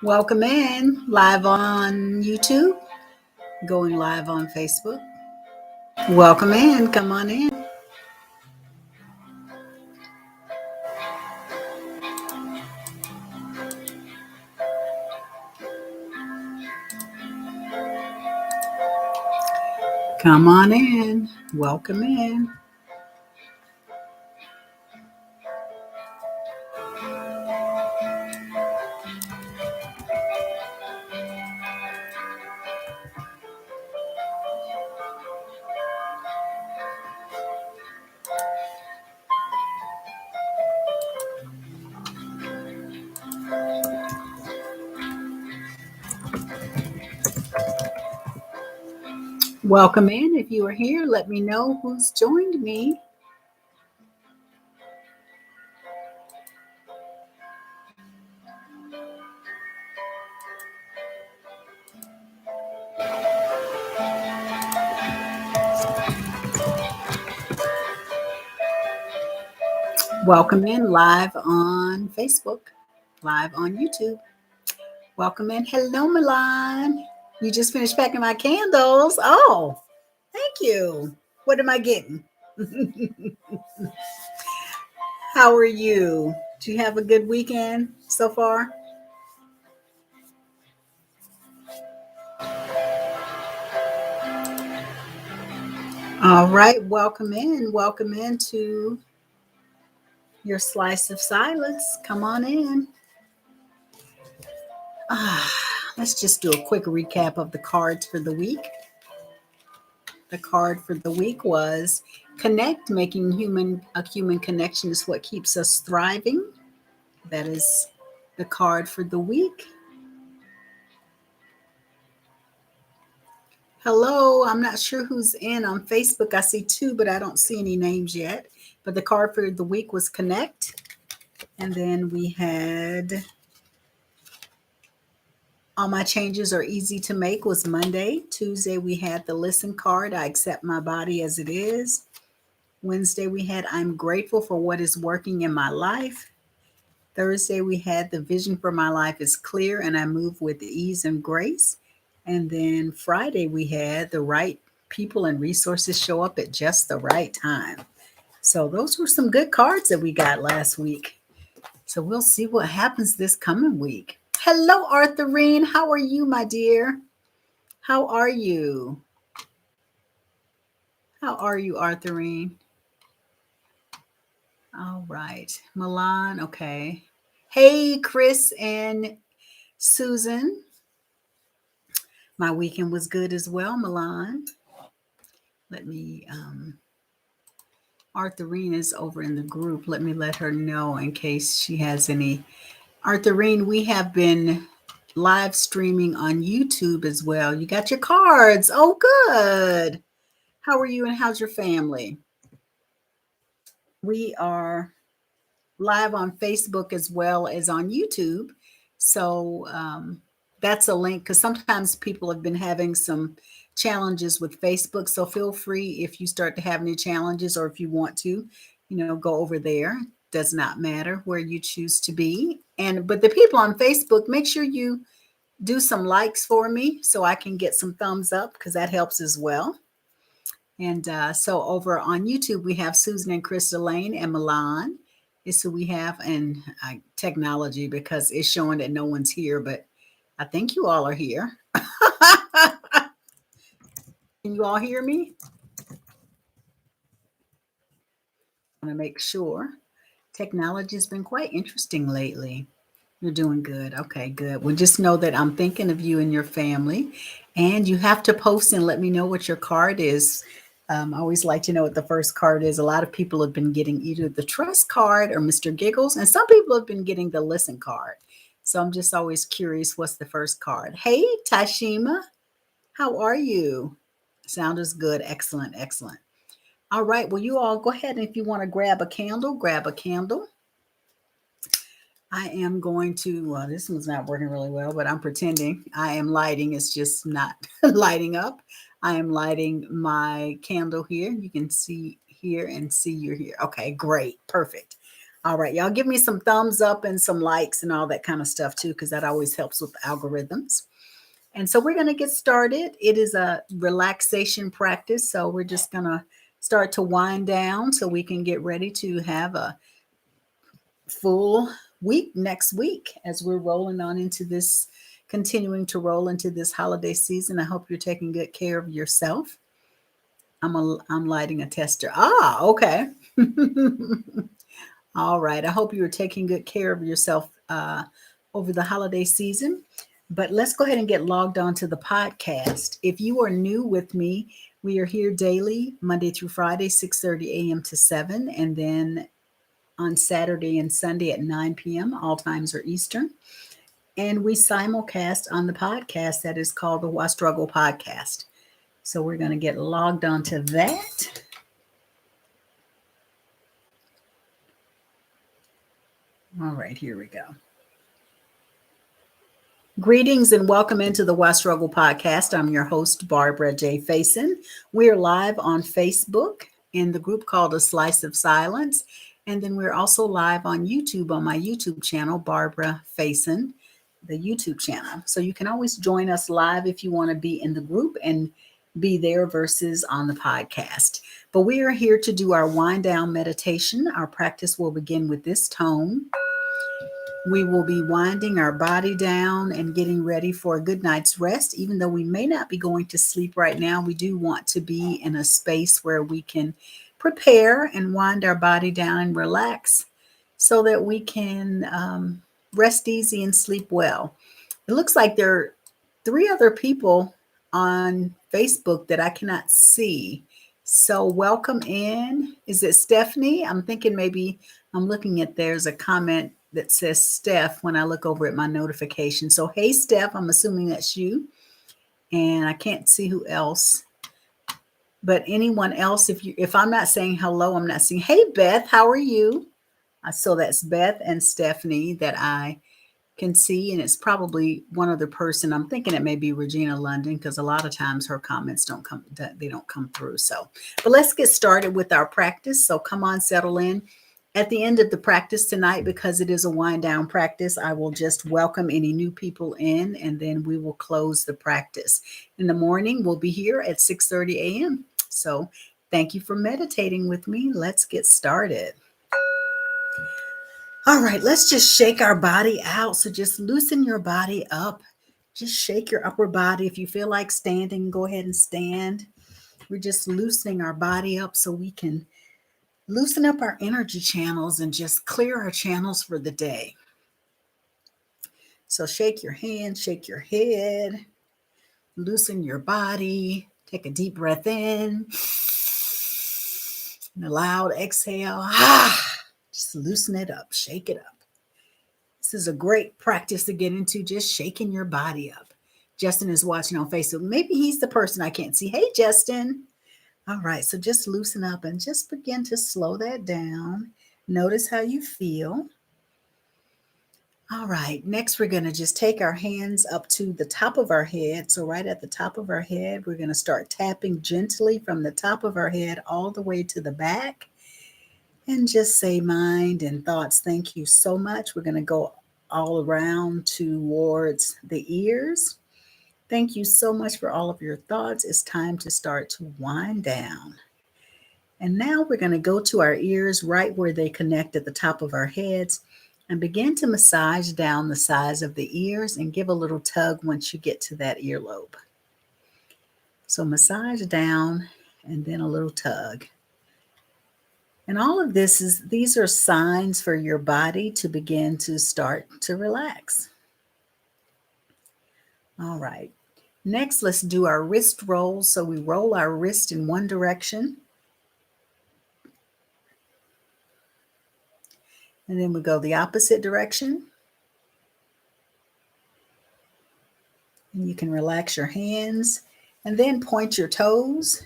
Welcome in, live on YouTube, going live on Facebook. Welcome in, come on in. Come on in, welcome in. Welcome in. If you are here, let me know who's joined me. Welcome in live on Facebook, live on YouTube. Welcome in. Hello, Milan. You just finished packing my candles. Oh, thank you. What am I getting? How are you? Do you have a good weekend so far? All right, welcome in. Welcome into your slice of silence. Come on in. Ah, let's just do a quick recap of the cards for the week. The card for the week was connect, making a human connection is what keeps us thriving. That is the card for the week. Hello, I'm not sure who's in on Facebook. I see two, but I don't see any names yet. But the card for the week was connect. And then we had all my changes are easy to make was Monday. Tuesday, we had the listen card. I accept my body as it is. Wednesday, we had I'm grateful for what is working in my life. Thursday, we had the vision for my life is clear and I move with ease and grace. And then Friday, we had the right people and resources show up at just the right time. So those were some good cards that we got last week. So we'll see what happens this coming week. Hello, Arthurine. How are you, my dear? How are you? How are you, Arthurine? All right. Milan, okay. Hey, Chris and Susan. My weekend was good as well, Milan. Let me, Arthurine is over in the group. Let me let her know in case she has any. Arthurine, we have been live streaming on YouTube as well. You got your cards. Oh, good. How are you and how's your family? We are live on Facebook as well as on YouTube. So that's a link because sometimes people have been having some challenges with Facebook. So feel free if you start to have any challenges or if you want to, go over there. Does not matter where you choose to be. But the people on Facebook, make sure you do some likes for me so I can get some thumbs up because that helps as well. And so over on YouTube, we have Susan and Krista Lane and Milan is who we have, and technology because it's showing that no one's here, but I think you all are here. Can you all hear me? I want to make sure. Technology has been quite interesting lately. You're doing good. Okay, good. Well, just know that I'm thinking of you and your family, and you have to post and let me know what your card is. I always like to know what the first card is. A lot of people have been getting either the trust card or Mr. Giggles, and some people have been getting the listen card. So I'm just always curious what's the first card. Hey, Tashima, how are you? Sound is good. Excellent, excellent. All right. Well, you all go ahead and if you want to grab a candle, grab a candle. I am going to, well, this one's not working really well, but I'm pretending I am lighting. It's just not lighting up. I am lighting my candle here. You can see here and see you're here. Okay, great. Perfect. All right, y'all give me some thumbs up and some likes and all that kind of stuff too, because that always helps with algorithms. And so we're going to get started. It is a relaxation practice. So we're just going to start to wind down so we can get ready to have a full week next week as we're rolling on into this, continuing to roll into this holiday season. I hope you're taking good care of yourself. I'm lighting a tester. Okay. All right. I hope you are taking good care of yourself over the holiday season. But let's go ahead and get logged on to the podcast. If you are new with me, we are here daily, Monday through Friday, 6:30 a.m. to 7, and then on Saturday and Sunday at 9 p.m. All times are Eastern. And we simulcast on the podcast that is called the Why Struggle Podcast. So we're going to get logged on to that. All right, here we go. Greetings and welcome into the Why Struggle Podcast. I'm your host, Barbara J Faison. We are live on Facebook in the group called A Slice of Silence. And then we're also live on YouTube on my YouTube channel, Barbara Faison, the YouTube channel. So you can always join us live if you want to be in the group and be there versus on the podcast. But we are here to do our wind down meditation. Our practice will begin with this tone. We will be winding our body down and getting ready for a good night's rest. Even though we may not be going to sleep right now, we do want to be in a space where we can prepare and wind our body down and relax so that we can rest easy and sleep well. It looks like there are 3 other people on Facebook that I cannot see. So welcome in. Is it Stephanie? I'm thinking maybe I'm looking at there's a comment that says Steph when I look over at my notification. So, hey, Steph, I'm assuming that's you. And I can't see who else. But anyone else, if I'm not saying hello, I'm not seeing. Hey, Beth, how are you? So that's Beth and Stephanie that I can see. And it's probably one other person. I'm thinking it may be Regina London because a lot of times her comments don't come through. So, but let's get started with our practice. So come on, settle in. At the end of the practice tonight, because it is a wind down practice, I will just welcome any new people in, and then we will close the practice. In the morning, we'll be here at 6:30 a.m. So thank you for meditating with me. Let's get started. All right, let's just shake our body out. So just loosen your body up. Just shake your upper body. If you feel like standing, go ahead and stand. We're just loosening our body up so we can loosen up our energy channels and just clear our channels for the day. So shake your hands, shake your head, loosen your body, take a deep breath in, and a loud exhale. Just loosen it up, shake it up. This is a great practice to get into, just shaking your body up. Justin is watching on Facebook. Maybe he's the person I can't see. Hey, Justin. All right, so just loosen up and just begin to slow that down. Notice how you feel. All right, next we're going to just take our hands up to the top of our head. So right at the top of our head, we're going to start tapping gently from the top of our head all the way to the back. And just say, mind and thoughts, thank you so much. We're going to go all around towards the ears. Thank you so much for all of your thoughts. It's time to start to wind down. And now we're going to go to our ears right where they connect at the top of our heads and begin to massage down the sides of the ears and give a little tug once you get to that earlobe. So massage down and then a little tug. And all of these are signs for your body to begin to start to relax. All right. Next, let's do our wrist rolls. So we roll our wrist in one direction. And then we go the opposite direction. And you can relax your hands and then point your toes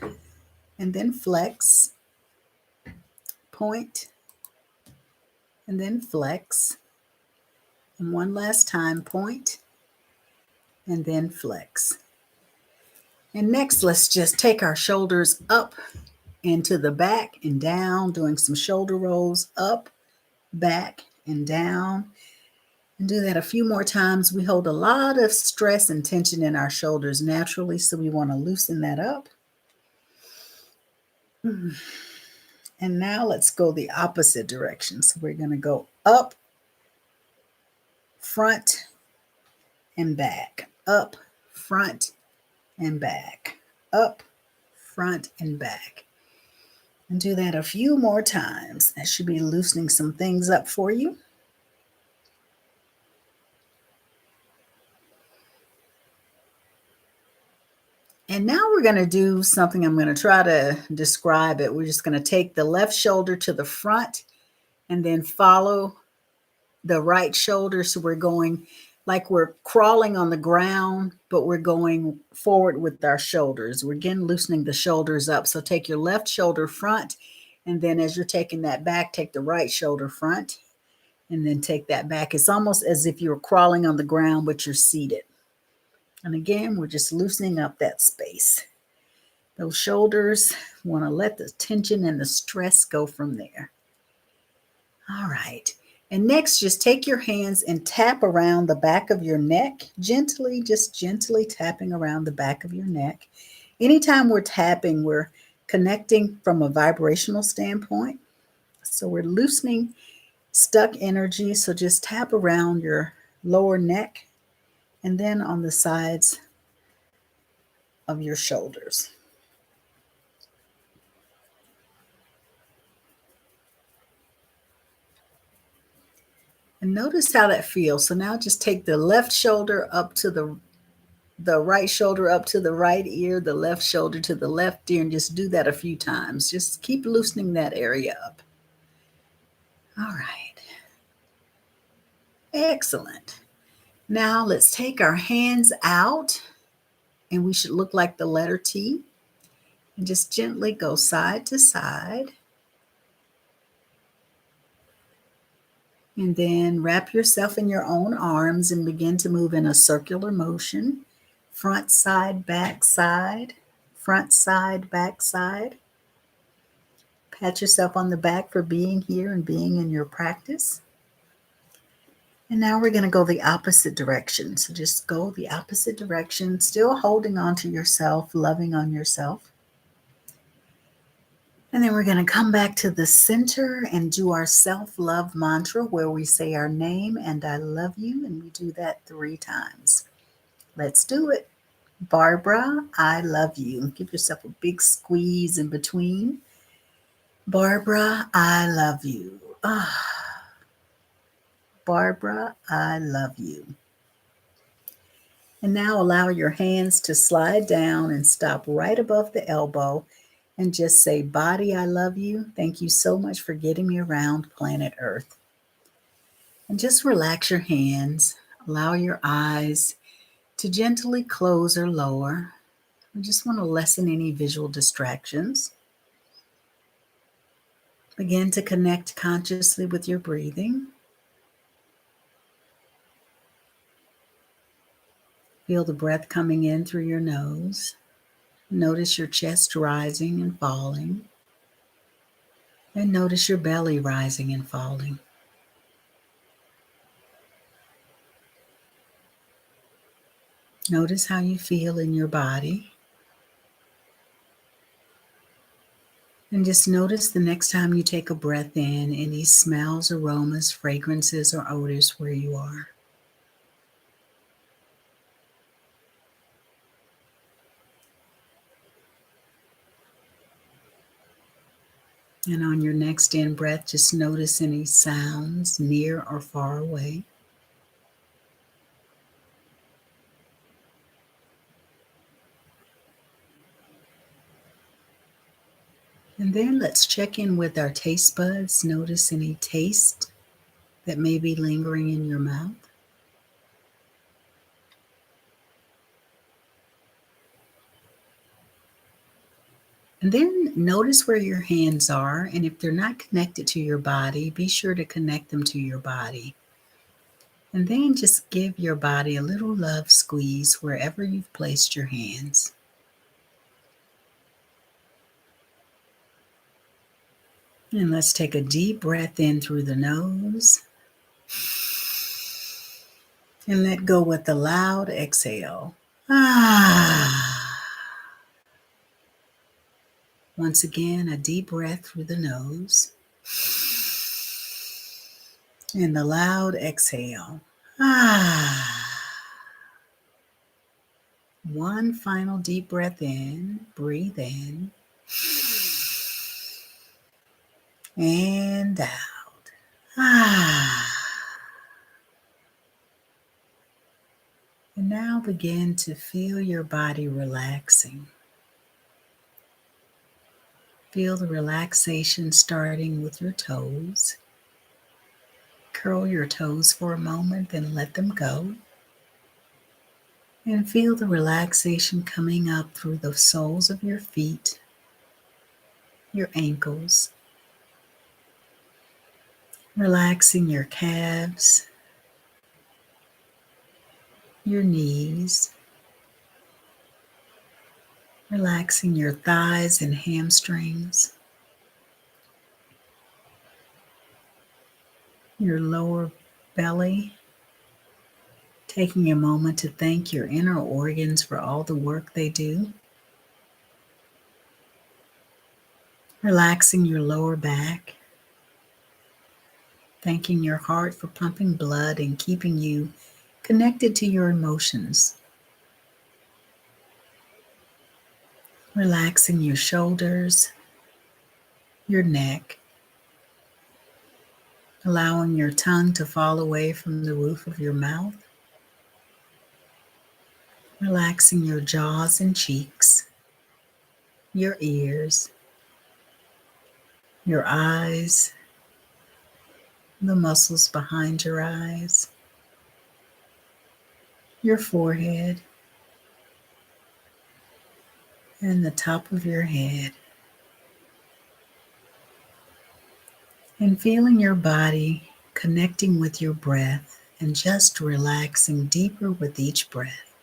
and then flex. Point and then flex. And one last time, point and then flex. And next, let's just take our shoulders up into the back and down, doing some shoulder rolls up back, and down. And do that a few more times. We hold a lot of stress and tension in our shoulders naturally, so we want to loosen that up. And now let's go the opposite direction. So we're going to go up, front, and back. Up, front, and back. Up, front, and back. And do that a few more times. That should be loosening some things up for you. And now we're going to do something. I'm going to try to describe it. We're just going to take the left shoulder to the front and then follow the right shoulder. So we're going like we're crawling on the ground, but we're going forward with our shoulders. We're again loosening the shoulders up. So take your left shoulder front, and then as you're taking that back, take the right shoulder front, and then take that back. It's almost as if you're crawling on the ground, but you're seated. And again, we're just loosening up that space. Those shoulders, want to let the tension and the stress go from there. All right. And next, just take your hands and tap around the back of your neck, gently, just gently tapping around the back of your neck. Anytime we're tapping, we're connecting from a vibrational standpoint. So we're loosening stuck energy. So just tap around your lower neck and then on the sides of your shoulders. And notice how that feels. So now just take the left shoulder up to the right shoulder up to the right ear, the left shoulder to the left ear, and just do that a few times. Just keep loosening that area up. All right. Excellent. Now let's take our hands out, and we should look like the letter T, and just gently go side to side. And then wrap yourself in your own arms and begin to move in a circular motion. Front side, back side, front side, back side. Pat yourself on the back for being here and being in your practice. And now we're going to go the opposite direction. So just go the opposite direction, still holding on to yourself, loving on yourself. And then we're going to come back to the center and do our self-love mantra where we say our name and I love you. And we do that 3 times. Let's do it. Barbara, I love you. Give yourself a big squeeze in between. Barbara, I love you. Barbara, I love you. And now allow your hands to slide down and stop right above the elbow and just say, body, I love you. Thank you so much for getting me around planet Earth. And just relax your hands. Allow your eyes to gently close or lower. I just want to lessen any visual distractions. Begin to connect consciously with your breathing. Feel the breath coming in through your nose. Notice your chest rising and falling. And notice your belly rising and falling. Notice how you feel in your body. And just notice the next time you take a breath in, any smells, aromas, fragrances, or odors where you are. And on your next in breath, just notice any sounds near or far away. And then let's check in with our taste buds. Notice any taste that may be lingering in your mouth. And then notice where your hands are, and if they're not connected to your body, be sure to connect them to your body. And then just give your body a little love squeeze wherever you've placed your hands. And let's take a deep breath in through the nose and let go with a loud exhale. Ah. Once again, a deep breath through the nose and the loud exhale. Ah. One final deep breath in. Breathe in and out. Ah. And now begin to feel your body relaxing. Feel the relaxation starting with your toes. Curl your toes for a moment, then let them go. And feel the relaxation coming up through the soles of your feet, your ankles, relaxing your calves, your knees, relaxing your thighs and hamstrings, your lower belly, taking a moment to thank your inner organs for all the work they do, relaxing your lower back, thanking your heart for pumping blood and keeping you connected to your emotions, relaxing your shoulders, your neck, allowing your tongue to fall away from the roof of your mouth, relaxing your jaws and cheeks, your ears, your eyes, the muscles behind your eyes, your forehead, and the top of your head, and feeling your body connecting with your breath and just relaxing deeper with each breath.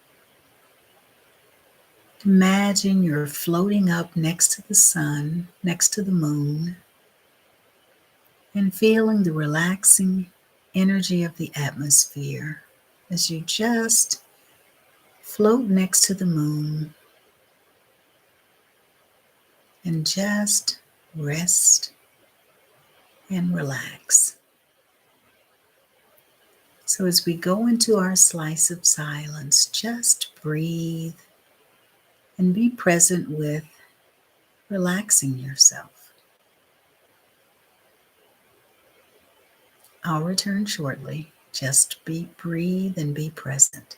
Imagine you're floating up next to the sun, next to the moon, and feeling the relaxing energy of the atmosphere as you just float next to the moon and just rest and relax. So as we go into our slice of silence, just breathe and be present with relaxing yourself. I'll return shortly. Just breathe and be present.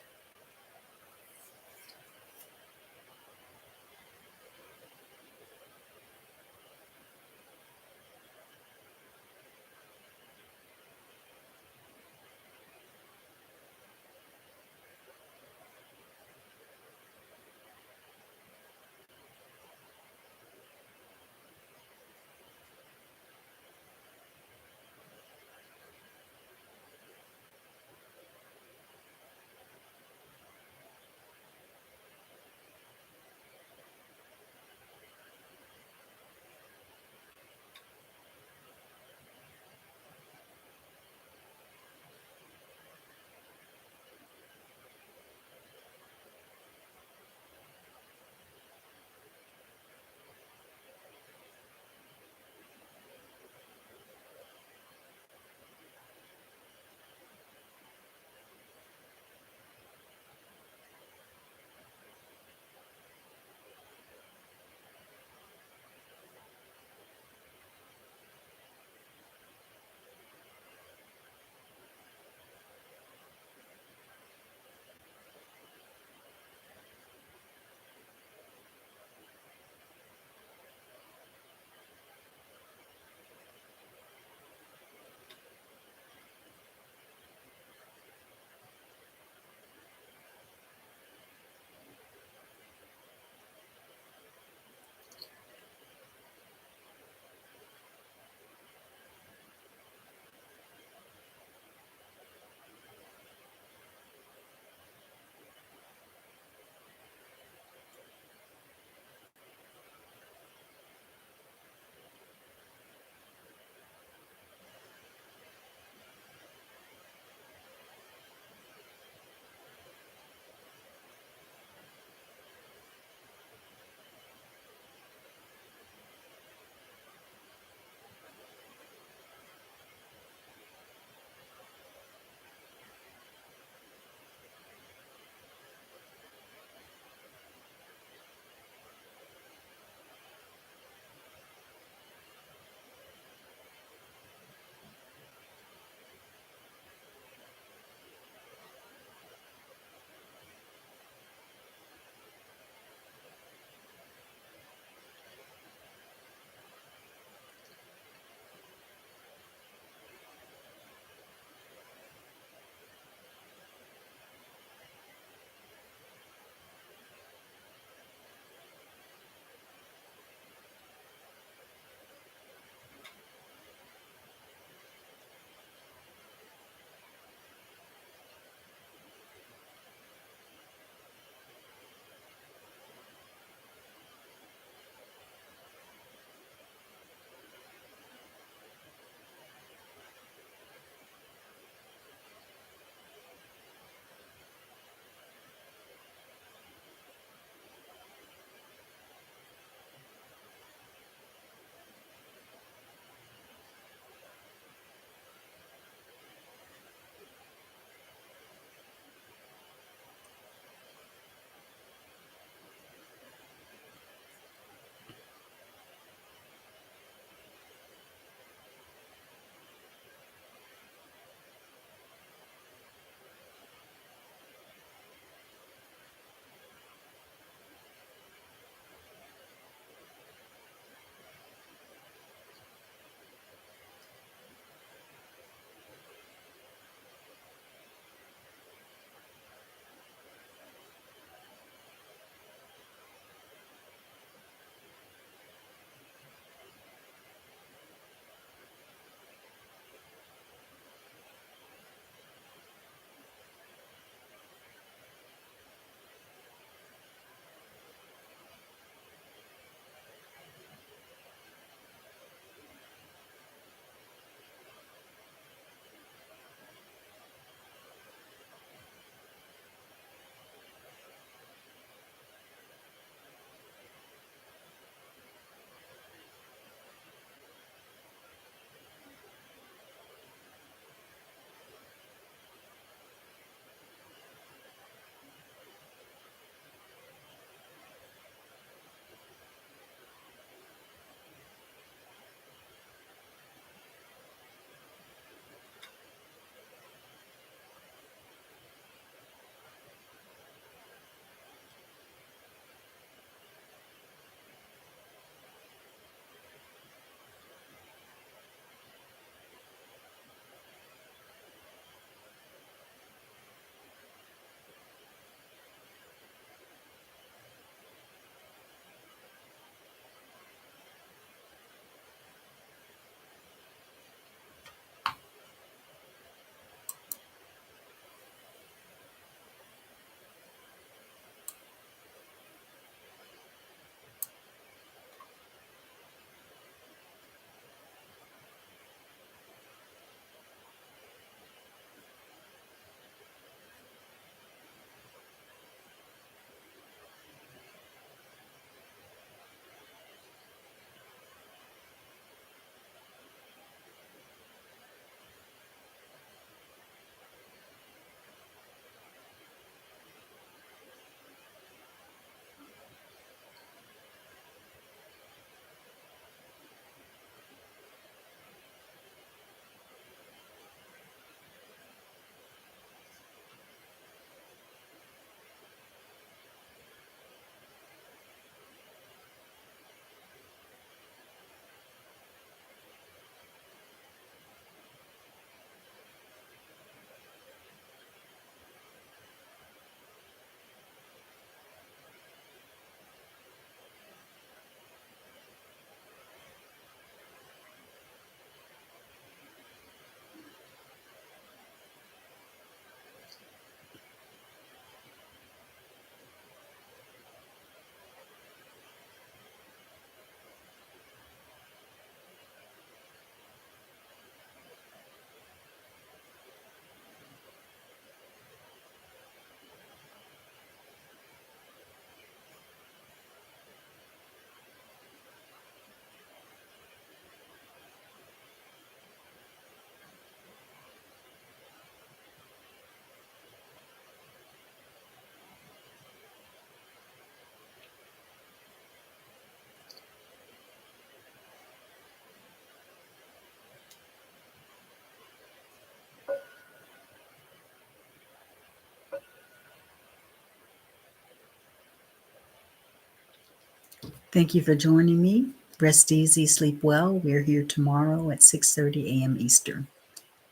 Thank you for joining me. Rest easy, sleep well. We're here tomorrow at 6:30 a.m. Eastern.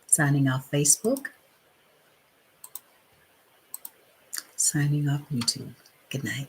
Signing off Facebook, signing off YouTube. Good night.